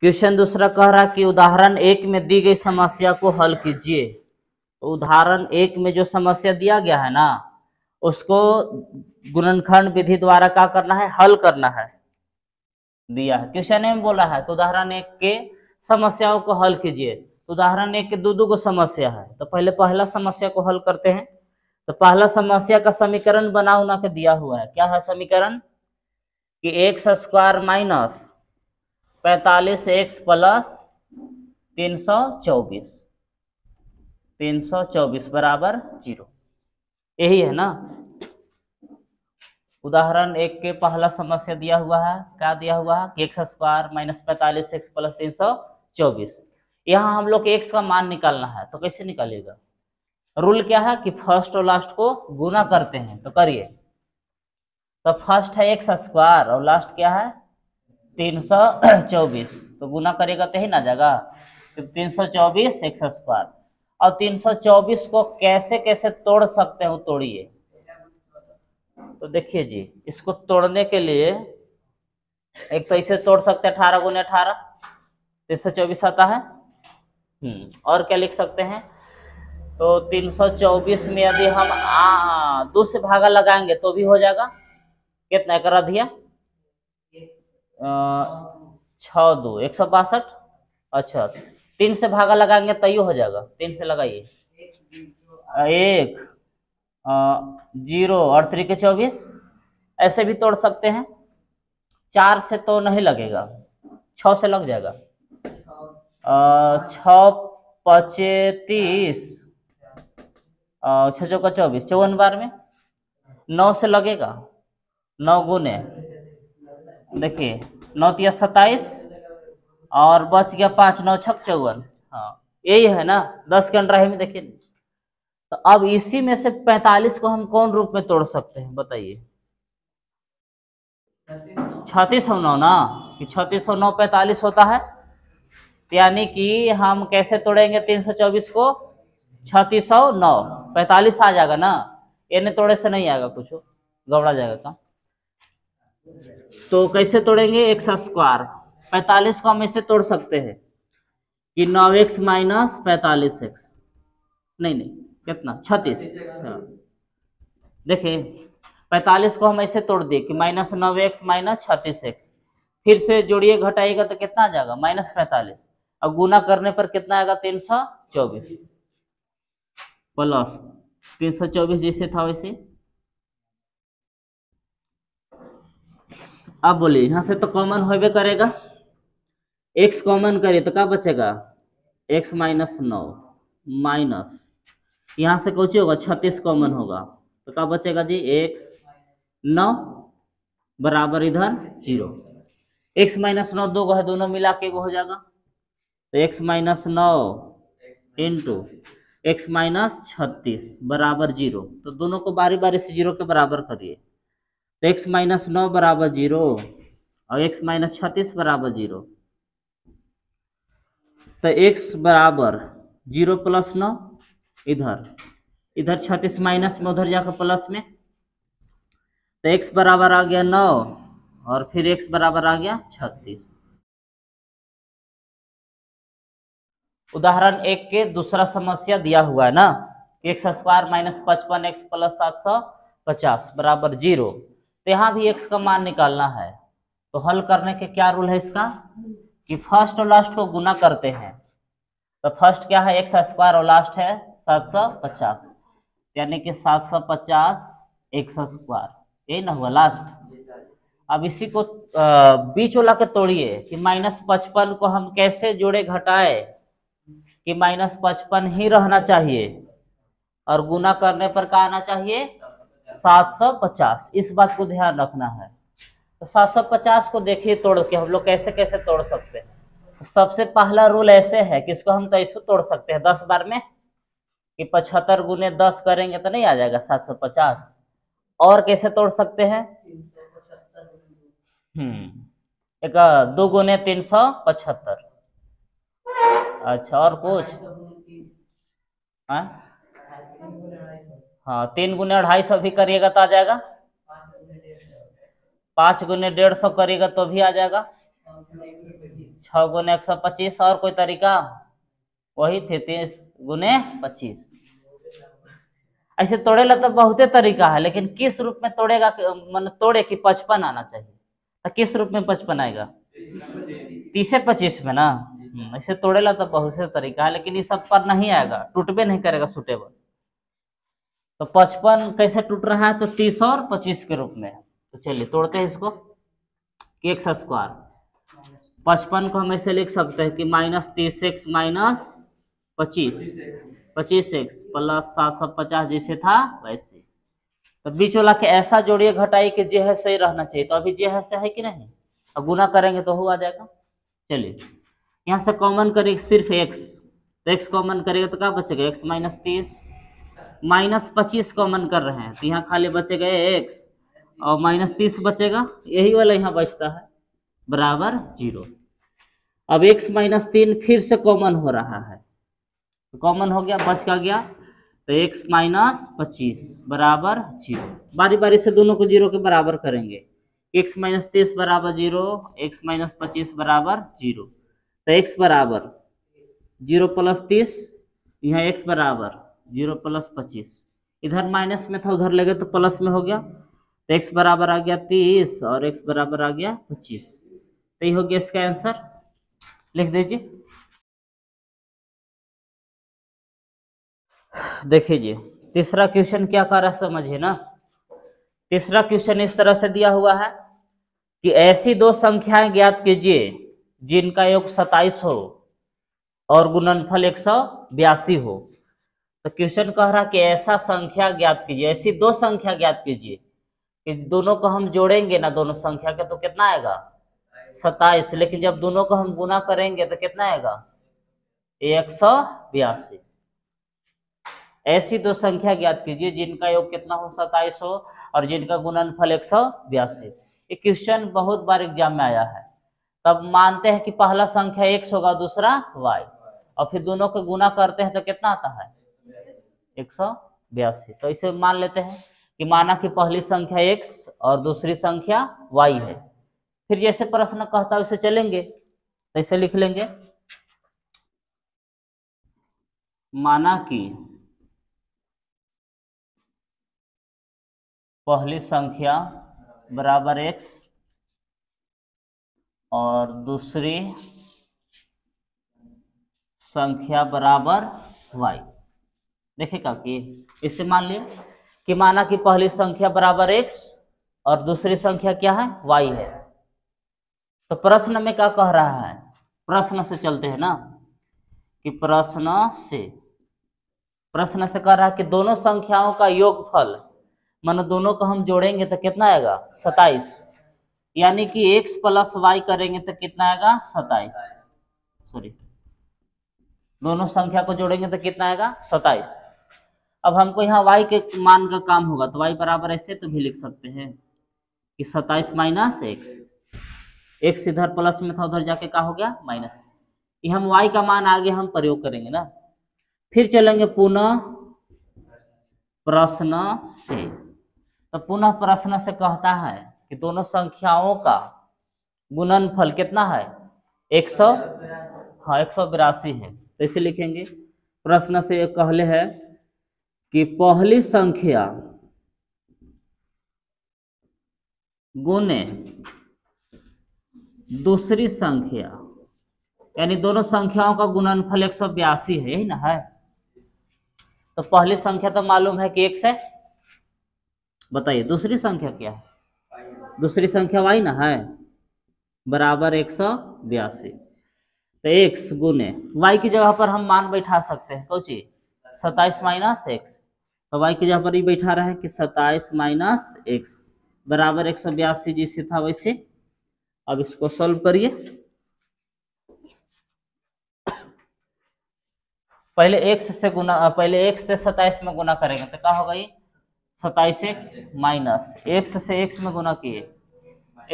Question दूसरा कह रहा है कि उदाहरण 1 में दी गई समस्या को हल कीजिए। तो उदाहरण 1 में जो समस्या दिया गया है ना, उसको गुणनखंड विधि द्वारा क्या करना है, हल करना है। दिया है क्वेश्चन में बोला है तो उदाहरण 1 के समस्याओं को हल कीजिए। उदाहरण 1 के दो को समस्या है, तो पहले पहला समस्या को हल करते हैं। तो पहला समस्या का समीकरण बना उना के दिया हुआ है। क्या है समीकरण कि x square minus 45x plus 324 बराबर 0। यही है ना। उदाहरण 1 के पहला समस्या दिया हुआ है। क्या दिया हुआ है कि x square minus 45x plus 324। यहाँ हम लोग को एक्स का मान निकालना है। तो कैसे निकालिएगा, रूल क्या है कि फर्स्ट और लास्ट को गुना करते हैं। तो करिए। तो फर्स्ट है एक्स स्क्वायर और लास्ट क्या है 324। तो गुना करेगा तो ही ना जाएगा। तो 324 एक्स स्क्वायर और 324 को कैसे कैसे तोड़ सकते हो, तोड़िए। तो देखिए जी, इसको तोड़ने के लिए एक तो इसे तोड़ सकते हैं 18 गुने 18 324 आता है। और क्या लिख सकते हैं, तो 324 में यदि हम 2 से भागा लगाएंगे तो भी हो जाएगा। कितना करा दिया 6 2 162। अच्छा 3 से भागा लगाएंगे तैयो हो जाएगा। 3 से लगाइए 1 0 और 3 के 24। ऐसे भी तोड़ सकते हैं। 4 से तो नहीं लगेगा, 6 से लग जाएगा। 6 5 30 6 का 24 54 बार में 9 से लगेगा। 9 गुने देखिए 9 तिया 27 और बच गया 5 9 6 54। हाँ यही है ना 10 के अंडर में देखिए। तो अब इसी में से 45 को हम कौन रूप में तोड़ सकते हैं बताइए। 3609 ना, कि 3609 45 होता है। यानी कि हम कैसे तोड़ेंगे 324 को 3609 45 आ जाएगा ना। ये तोड़े से नहीं आएगा, कुछ गड़बड़ा जाएगा काम। तो कैसे तोड़ेंगे, एक्स स्क्वायर 45 को हम ऐसे तोड़ सकते हैं कि 9x माइनस 45x नहीं कितना 36। देखिए 45 को हम ऐसे तोड़ दिए कि माइनस 9x माइनस 36x। फिर से जोड़िए घटाइएगा तो कितना आ जाएगा माइनस 45। अब गुना करने पर कितना आएगा 324 प्लस 324 जैसे था वैसे। अब बोलिए यहां से तो कॉमन होबे करेगा। x कॉमन करिए तो क्या बचेगा x माइनस 9 माइनस यहां से कुछ होगा 36 कॉमन होगा तो क्या बचेगा जी x 9 बराबर इधर 0। x माइनस 9 दो है, दोनों मिला के हो जाएगा। तो x minus 9 into x minus 36 बराबर 0। तो दोनों को बारी बारी से 0 के बराबर करिए। तो x माइनस 9 बराबर 0 और x माइनस 36 बराबर 0। तो x बराबर 0 प्लस 9 इधर 36 माइनस में उधर जाकर प्लस में। तो x बराबर आ गया 9 और फिर x बराबर आ गया 36। उदाहरण 1 के दूसरा समस्या दिया हुआ है ना, x square minus 55x plus 750 बराबर 0। तो यहाँ भी x का मान निकालना है। तो हल करने के क्या रूल है इसका कि फर्स्ट और लास्ट को गुना करते हैं। तो फर्स्ट क्या है एक्स स्क्वायर और लास्ट है 750, यानी कि 750 एक्स स्क्वायर, यही ना हुआ लास्ट। अब इसी को बीच वाला के तोड़िए कि माइनस 55 को हम कैसे जोड़े घटाए कि माइनस 55 ही रहना चाहिए और गुना करने पर क्या आना चाहिए 750। इस बात को ध्यान रखना है। तो 750 को देखिए तोड़ के हम लोग कैसे कैसे तोड़ सकते हैं। तो सबसे पहला रूल ऐसे है कि इसको हम तो ऐसे तोड़ सकते हैं 10 बार में कि 75 गुने 10 करेंगे तो नहीं आ जाएगा 750। और कैसे तोड़ सकते हैं एक 2 गुने 375। अच्छा और कुछ हाँ 3 गुने 250 भी करिएगा तो आ जाएगा। 5 गुने 150 करिएगा तो भी आ जाएगा। 6 गुने 125, और कोई तरीका? वही 33 गुने 25। ऐसे तोड़ेला तो बहुते तरीका है, लेकिन किस रूप में तोड़ेगा, मतलब तोड़े कि 55 आना चाहिए, तो किस रूप में 55 आएगा? 30-25 में ना। ऐसे तोड़ेला तो बहुत से तरीका है, लेकिन ये सब पर नहीं आएगा, टूटबे नहीं करेगा सुटेबल। तो 55 कैसे टूट रहा है? तो 30 और 25 के रूप में। तो चलिए तोड़ते हैं इसको कि एक्स स्क्वायर 55 को हम ऐसे लिख सकते हैं कि -30x माइनस 25x प्लस 750 जैसे था वैसे। तो बीच वाला के ऐसा जोड़िए घटाइए कि जे है सही रहना चाहिए। तो अभी जे है से है कि नहीं, अब गुना करेंगे तो हो आ जाएगा। चलिए यहाँ से कॉमन करेंगे सिर्फ x, तो x कॉमन करेगा तो क्या बचेगा? x माइनस 30 माइनस 25 कॉमन कर रहे हैं तो यहाँ खाली बचेगा x और -30 बचेगा, यही वाला यहाँ बचता है बराबर 0। अब x माइनस 3 फिर से कॉमन हो रहा है, तो कॉमन हो गया, बच का गया, तो x माइनस 25 बराबर 0। बारी बारी से दोनों को 0 के बराबर करेंगे। x माइनस 30 बराबर 0, x माइनस 25 बराबर 0, तो x बराबर 0 प्लस 30, यहाँ x बराबर 0 प्लस 25, इधर माइनस में था उधर लगे तो प्लस में हो गया, तो x बराबर आ गया 30 और x बराबर आ गया 25। तो ये हो गया इसका आंसर, लिख दीजिए। देखिए जी तीसरा क्वेश्चन क्या कर रहा है समझिए ना। तीसरा क्वेश्चन इस तरह से दिया हुआ है कि ऐसी दो संख्याएं ज्ञात कीजिए जिनका योग 27 हो और गुणनफल 182 हो। तो क्वेश्चन कह रहा है कि ऐसा संख्या ज्ञात कीजिए, ऐसी दो संख्या ज्ञात कीजिए कि दोनों को हम जोड़ेंगे ना, दोनों संख्या के, तो कितना आएगा? 27, लेकिन जब दोनों को हम गुना करेंगे तो कितना आएगा? 182। ऐसी दो संख्या ज्ञात कीजिए जिनका योग कितना हो? 27 हो और जिनका गुणनफल 182। ये क्वेश्चन बहुत बार एग्जाम में आया है। तब मानते हैं कि पहला संख्या x होगा, दूसरा y, और फिर दोनों को गुना करते हैं तो कितना आता है? 182। तो इसे मान लेते हैं कि माना कि पहली संख्या x और दूसरी संख्या y है। फिर जैसे प्रश्न कहता है उसे चलेंगे, तो इसे लिख लेंगे, माना कि पहली संख्या बराबर x और दूसरी संख्या बराबर y। देखिएगा कि इससे मान लिया कि माना कि पहली संख्या बराबर x और दूसरी संख्या क्या है? y है। तो प्रश्न में क्या कह रहा है? प्रश्न से चलते हैं ना, कि प्रश्न से कह रहा है कि दोनों संख्याओं का योगफल, मानो दोनों को हम जोड़ेंगे तो कितना आएगा? 27, यानी कि x प्लस y करेंगे तो कितना आएगा? 27। सॉरी, दोनों संख्या को जोड़ेंगे तो कितना आएगा? 27। अब हमको यहाँ y के मान का काम होगा, तो y बराबर ऐसे तो भी लिख सकते हैं कि 27 माइनस x इधर प्लस में था, उधर जाके क्या हो गया? माइनस। ये हम y का मान आगे हम प्रयोग करेंगे ना। फिर चलेंगे पुनः प्रश्न से। तो पुनः प्रश्न से कहता है कि दोनों संख्याओं का गुणनफल कितना है? 182 है। तो इसे लिखेंगे, प्रश्न से कहले है कि पहली संख्या गुने दूसरी संख्या, यानी दोनों संख्याओं का गुणनफल 182 है, यही ना है। तो पहली संख्या तो मालूम है कि x है, बताइए दूसरी संख्या क्या है? दूसरी संख्या y ना है, बराबर 182। तो x गुने y की जगह पर हम मान बैठा सकते हैं, कौन चीज? 27 माइनस x। तो y की जगह पर ही बैठा रहे कि 27 माइनस x बराबर 182 जैसे था वैसे। अब इसको सॉल्व करिए। पहले x से 27 में गुना करेंगे तो क्या होगा? ये 27x माइनस x से x में गुना किए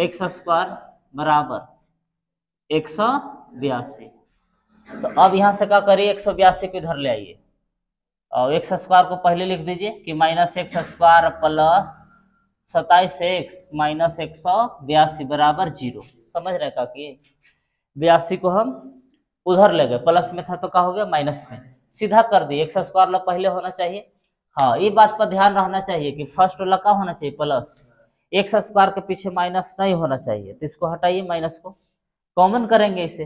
x स्क्वायर बराबर 182। तो अब यहाँ से क्या करिए? 182 को इधर ले आइए और x स्क्वायर को पहले लिख दीजिए कि minus x square plus 27x minus 182 बराबर 0। समझ रहे का कि 82 को हम उधर ले गए, प्लस में था तो क्या हो गया माइनस में, सीधा कर दिए। एक्स स्क्वायर वाला पहले होना चाहिए। हाँ, ये बात पर ध्यान रहना चाहिए कि फर्स्ट वाला क्या होना चाहिए प्लस, एक्स स्क्वायर के पीछे माइनस नहीं होना चाहिए। तो इसको हटाइए, माइनस को कॉमन करेंगे इसे,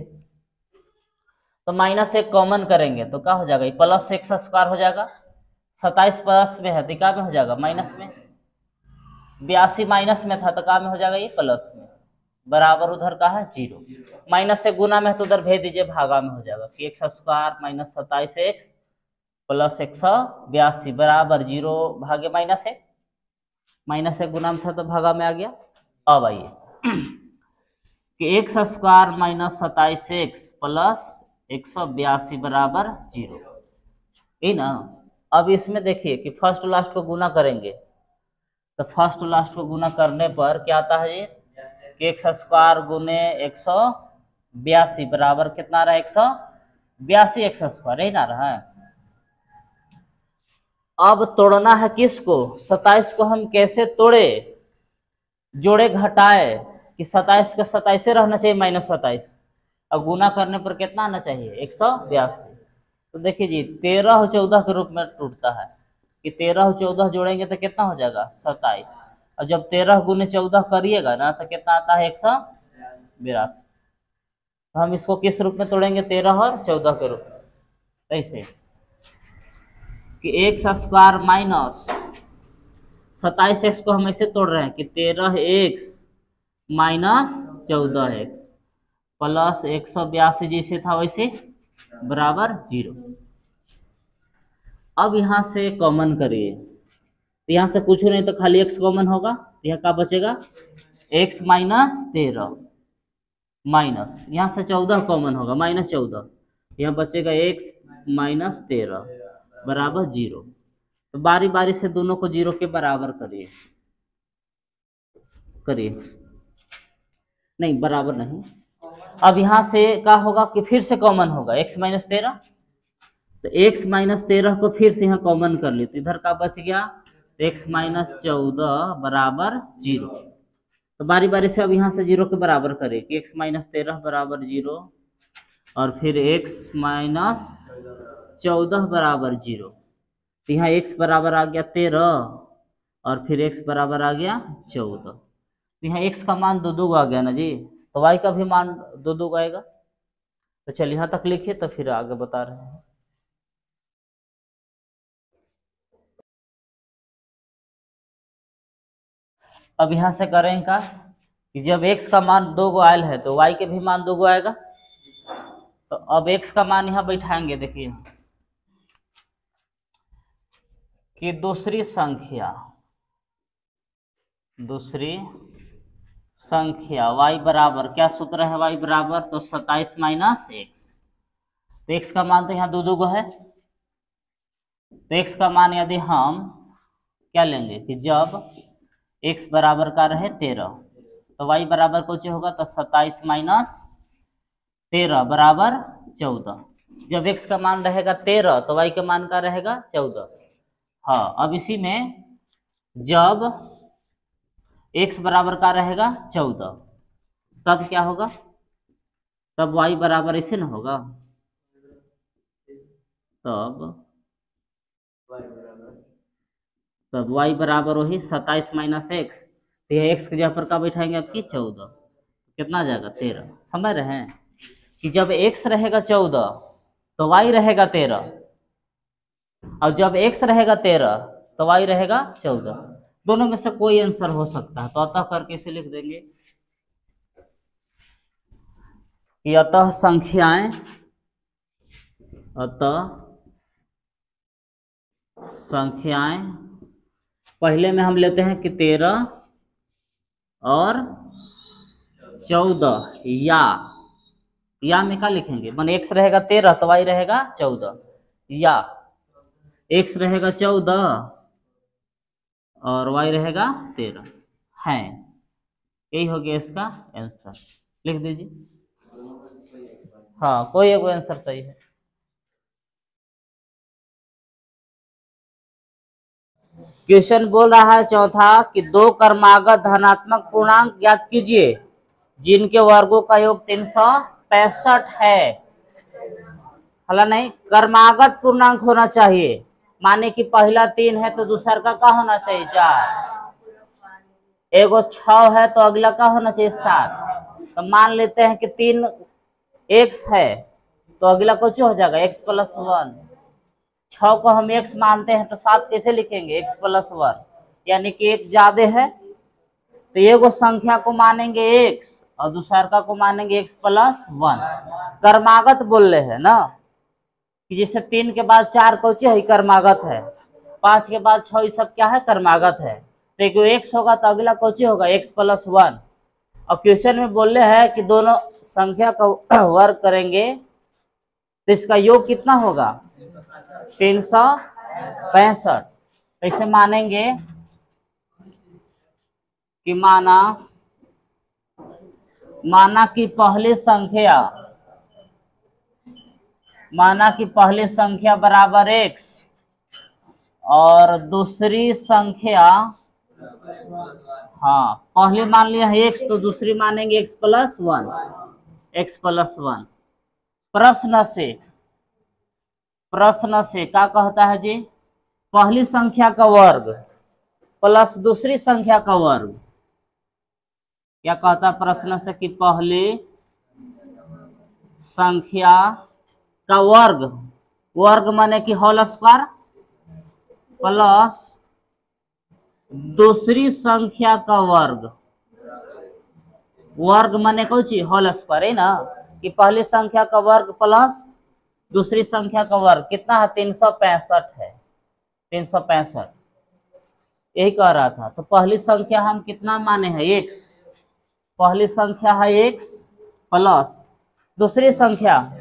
तो माइनस एक कॉमन करेंगे तो क्या हो जाएगा, प्लस एक्स स्क्वायर हो जाएगा। 27 प्लस में है तो क्या में हो जाएगा माइनस में, 82 माइनस में था तो क्या में हो जाएगा ये प्लस में, बराबर उधर का है 0। माइनस से गुना में है तो उधर भेज दीजिए, भागा में हो जाएगा कि x square minus 27 x plus 182 बराबर 0 भागे माइनस है, माइनस से गुना में था तो भागा में आ गया। अब आइए कि x square minus 27 x plus 182 बराबर 0, ये ना। अब इसमें देखिए कि फर्स्ट लास्ट को गुना करेंगे, तो फर्स्ट लास्ट को गुना करने पर क्या आता है ये कि एक्स स्क्वायर गुने 182 बराबर कितना रहा है 182 एक्स स्क्वायर, यही ना रहा है। अब तोड़ना है किसको, 27 को हम कैसे तोड़े, जोड़े घटाए कि 27 का 27 रहना चाहिए माइनस 27, और गुना करने पर कितना आना चाहिए 182। तो देखिए जी 13 और 14 के रूप में टूटता है कि 13 और 14 जोड़ेंगे तो कितना हो जाएगा 27, और जब 13 गुने 14 करिएगा ना तो कितना आता है 182। तो हम इसको किस रूप में तोड़ेंगे 13 और 14 के रूप में, ऐसे कि एक्स स्क्वायर माइनस 27 एक्स को हम ऐसे तोड़ रहे हैं कि 13 एक्स माइनस 14 एक्स प्लस 182 जैसे था वैसे बराबर 0। अब यहां से कॉमन करिए, तो यहाँ से कुछ नहीं तो खाली x कॉमन होगा, तो यहाँ क्या बचेगा x माइनस 13 माइनस यहाँ से 14 कॉमन होगा माइनस 14, यहाँ बचेगा x माइनस 13 बराबर 0। तो बारी बारी से दोनों को 0 के बराबर करिए, नहीं बराबर नहीं। अब यहाँ से क्या होगा कि फिर से कॉमन होगा x माइनस 13, तो x माइनस 13 को फिर से यहाँ कॉमन कर ली, तो इधर का बच गया x माइनस 14 बराबर 0। तो बारी बारी से अब यहाँ से 0 के बराबर करें कि x माइनस 13 बराबर 0 और फिर x माइनस 14 बराबर 0। तो यहाँ x बराबर आ गया 13 और फिर x बराबर आ गया 14। तो यहाँ x का मान 2 आ गया ना जी, तो y का भी मान 2 आएगा। तो चलिए यहाँ तक लिखिए तो फिर आगे बता रहे हैं। अब यहाँ से करें का कि जब x का मान 2 आयल है तो y के भी मान 2 आएगा। तो अब x का मान यहाँ बैठाएंगे, देखिए कि दूसरी संख्या y बराबर क्या सूत्र है, y बराबर तो 27 माइनस एक्स, तो x का मान तो यहाँ 2 है। तो x का मान यदि हम क्या लेंगे कि जब x बराबर का रहे 13 तो y बराबर कुछ होगा तो 27 माइनस 13 बराबर 14। जब x का मान रहेगा 13 तो y का मान का रहेगा 14। हाँ, अब इसी में जब x बराबर का रहेगा 14 तब क्या होगा, तब y बराबर ऐसे ना होगा, तब y बराबर वही 27 माइनस एक्स, तो यह x की जगह पर क्या बैठाएंगे आपकी 14, कितना आ जाएगा 13। समझ रहे हैं कि जब x रहेगा 14 तो y रहेगा 13, और जब x रहेगा 13 तो y रहेगा 14। दोनों में से कोई आंसर हो सकता है, तो अतः करके इसे लिख देंगे कि अतः संख्याएं पहले में हम लेते हैं कि 13 और 14, या में क्या लिखेंगे, मान x रहेगा 13 तो y रहेगा 14, या x रहेगा 14 और y रहेगा 13 है। यही हो गया इसका आंसर, लिख दीजिए। हाँ, कोई एक आंसर सही है। क्वेश्चन बोल रहा है चौथा कि 2 क्रमागत धनात्मक पूर्णांक ज्ञात कीजिए जिनके वर्गों का योग 300 65 है, हला नहीं, क्रमागत पूर्णांक होना चाहिए। माने कि पहला 3 है तो दूसरा का क्या होना चाहिए 4, एगो 6 है तो अगला का होना चाहिए 7। तो मान लेते हैं कि 3 x है तो अगला कुछ हो जाएगा x प्लस 1। 6 को हम x मानते हैं तो 7 कैसे लिखेंगे x प्लस 1, यानी कि एक ज्यादा है तो एगो संख्या को मानेंगे x और दूसरा को मानेंगे x प्लस 1। क्रमागत बोल रहे हैं ना कि जैसे 3 के बाद 4 कौच है क्रमागत है, 5 के बाद 6 ये सब क्या है क्रमागत है। तो एक x होगा तो अगला कौच होगा x प्लस 1। और क्वेश्चन में बोल रहे हैं कि दोनों संख्या का वर्ग करेंगे तो इसका योग कितना होगा 365। ऐसे मानेंगे कि माना कि पहली संख्या बराबर x और दूसरी संख्या, हाँ पहले मान लिया है x तो दूसरी मानेंगे x प्लस 1, x प्लस 1। प्रश्न से क्या कहता है जी, पहली संख्या का वर्ग प्लस दूसरी संख्या का वर्ग, क्या कहता है प्रश्न से कि पहली संख्या का वर्ग माने कि होल स्क्वायर प्लस दूसरी संख्या का वर्ग माने कौन चीज होल स्क्वायर है ना, कि पहली संख्या का वर्ग प्लस दूसरी संख्या का वर्ग कितना है 365 है, 365 यही कह रहा था। तो पहली संख्या हम कितना माने हैं x, पहली संख्या है x प्लस दूसरी संख्या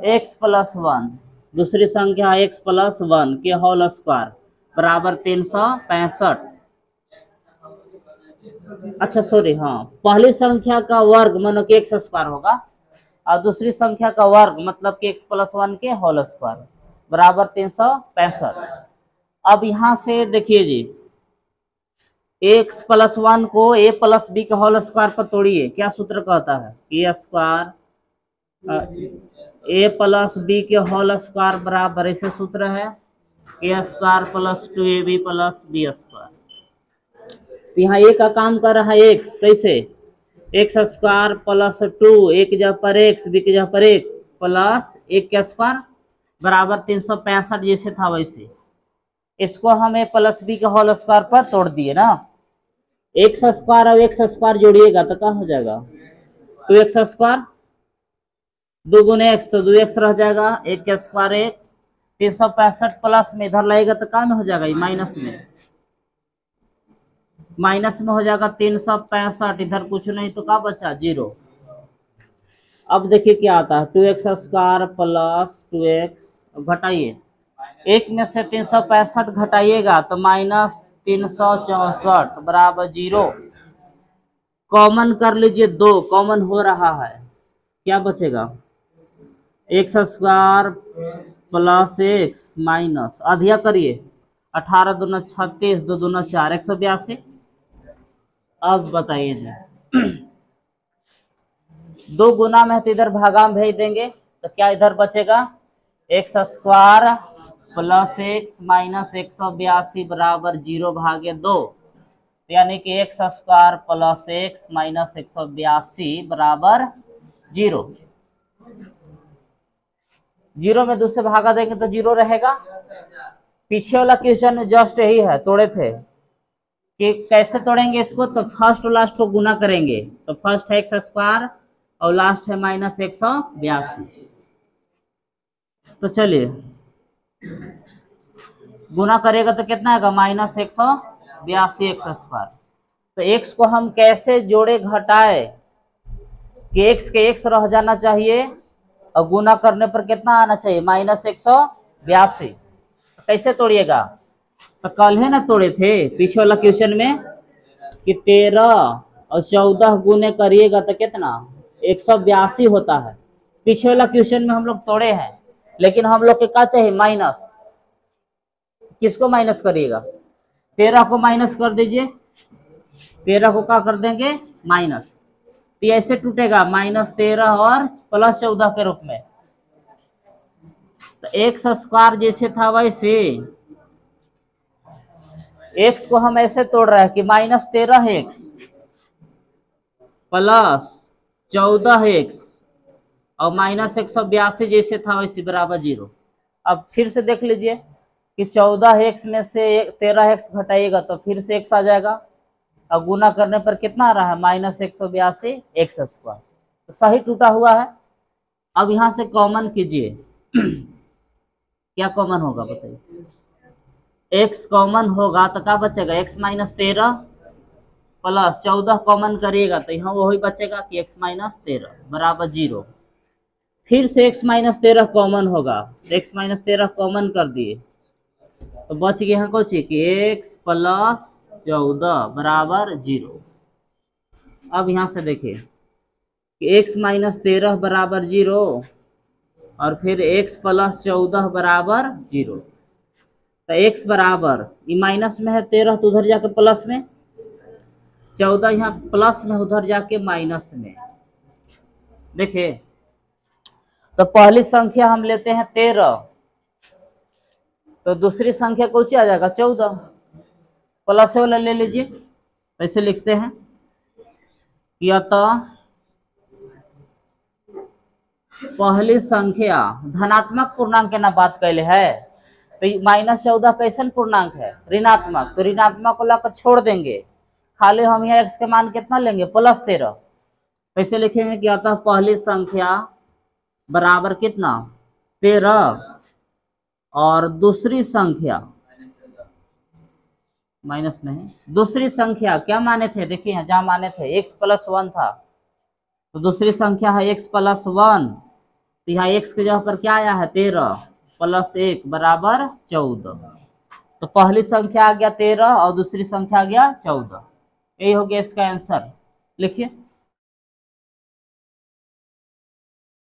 x प्लस 1, दूसरी संख्या x प्लस 1 के होल स्क्वायर बराबर 365। अच्छा सॉरी, हाँ पहली संख्या का वर्ग मानो कि x स्क्वायर होगा और दूसरी संख्या का वर्ग मतलब कि x प्लस 1 के होल स्क्वायर बराबर 365। अब यहां से देखिए जी, x प्लस 1 को a प्लस बी के होल स्क्वायर पर तोड़िए, क्या सूत्र कहता है a square a plus B के होल स्क्वायर बराबर, ऐसे सूत्र है a square plus 2ab plus B square. यहाँ a का काम कर रहा है x, कैसे x स्क्वायर प्लस 2 a की जगह पर x b की जगह पर 1 प्लस 1 का स्क्वायर बराबर 365 जैसे था वैसे। इसको हम a प्लस बी के होल स्क्वायर पर तोड़ दिए ना, एक्स स्क्वायर और एक्स स्क्वायर जोड़िएगा तो क्या हो जाएगा 2x स्क्वायर, 2 गुने एक्स तो 2x रह जाएगा, 1 का स्क्वायर 1, 365 प्लस में इधर लगेगा तो क्या में हो जाएगा माइनस में हो जाएगा 365, इधर कुछ नहीं तो क्या बचा 0। अब देखिए क्या आता है 2x स्क्वायर प्लस 2x, घटाइए 1 में से 365 घटाइएगा तो माइनस 364 बराबर 0। कॉमन कर लीजिए, 2 कॉमन हो रहा है, क्या बचेगा x square plus x minus आधिया करिए 18 दूना 36, 2 दूना 4, 182। अब बताइए जी 2 गुना में तो इधर भागा में भेज देंगे तो क्या इधर बचेगा x square plus x minus 182 बराबर 0 भागे 2, यानी कि x square plus x minus 182 बराबर 0। 0 में 2 से भागा देंगे तो 0 रहेगा। पीछे वाला क्वेश्चन में जस्ट यही है, तोड़े थे कि कैसे तोड़ेंगे इसको, तो फर्स्ट और लास्ट को गुना करेंगे, तो फर्स्ट है एक्स स्क्वायर और लास्ट है माइनस 182। तो चलिए गुना करेगा तो कितना आएगा माइनस 182 एक्स स्क्वायर। तो एक्स को हम कैसे जोड़े घटाए कि एक्स के एक्स रह जाना चाहिए और गुना करने पर कितना आना चाहिए माइनस 182। कैसे तोड़िएगा, तो कल है ना तोड़े थे पीछे वाला क्वेश्चन में कि 13 और 14 गुने करिएगा तो कितना 182 होता है। पीछे वाला क्वेश्चन में हम लोग तोड़े हैं, लेकिन हम लोग के क्या चाहिए माइनस, किसको माइनस करिएगा 13 को माइनस कर दीजिए, 13 को क्या कर देंगे माइनस, तो ये ऐसे टूटेगा -13 और +14 के रूप में। तो एक्स स्क्वायर जैसे था वैसे एक्स को हम ऐसे तोड़ रहे हैं कि -13x +14x और -182 जैसे था वैसे बराबर 0। अब फिर से देख लीजिए कि 14x में से 13x घटाइएगा तो फिर से x आ जाएगा, और गुना करने पर कितना आ रहा है -182 x स्क्वायर। तो सही टूटा हुआ है। अब यहां से कॉमन कीजिए क्या कॉमन होगा बताइए। x कॉमन होगा तो क्या बचेगा, x -13 +14 कॉमन करिएगा तो यहाँ वही बचेगा कि x -13 बराबर 0। फिर से x -13 कॉमन होगा, x -13 कॉमन कर दिए तो बच गया यहाँ कुछ कि x +14 बराबर 0। अब यहाँ से देखिए कि x -13 बराबर 0 और फिर x +14 बराबर 0। तो x बराबर ये माइनस में है 13 तो उधर जाके प्लस में, 14 यहाँ प्लस में उधर जाके माइनस में। देखिए तो पहली संख्या हम लेते हैं 13 तो दूसरी संख्या कौन सी आ जाएगा 14, प्लस वाला ले लीजिए। ऐसे लिखते हैं कि अतः पहली संख्या धनात्मक पूर्णांक के ना बात कैले है तो -14 कैसन पूर्णांक है ऋणात्मक, तो ऋणात्मक को लाकर छोड़ देंगे, खाली हम यहाँ x के मान कितना लेंगे +13। कैसे लिखेंगे कि अतः पहली संख्या बराबर कितना 13 और दूसरी संख्या माइनस नहीं, दूसरी संख्या क्या माने थे, देखिए यहाँ जहाँ माने थे x +1 था तो दूसरी संख्या है x +1, तो यहाँ x की जगह पर क्या आया है 13 +1 बराबर 14। तो पहली संख्या आ गया 13 और दूसरी संख्या आ गया 14। यही हो गया इसका आंसर। लिखिए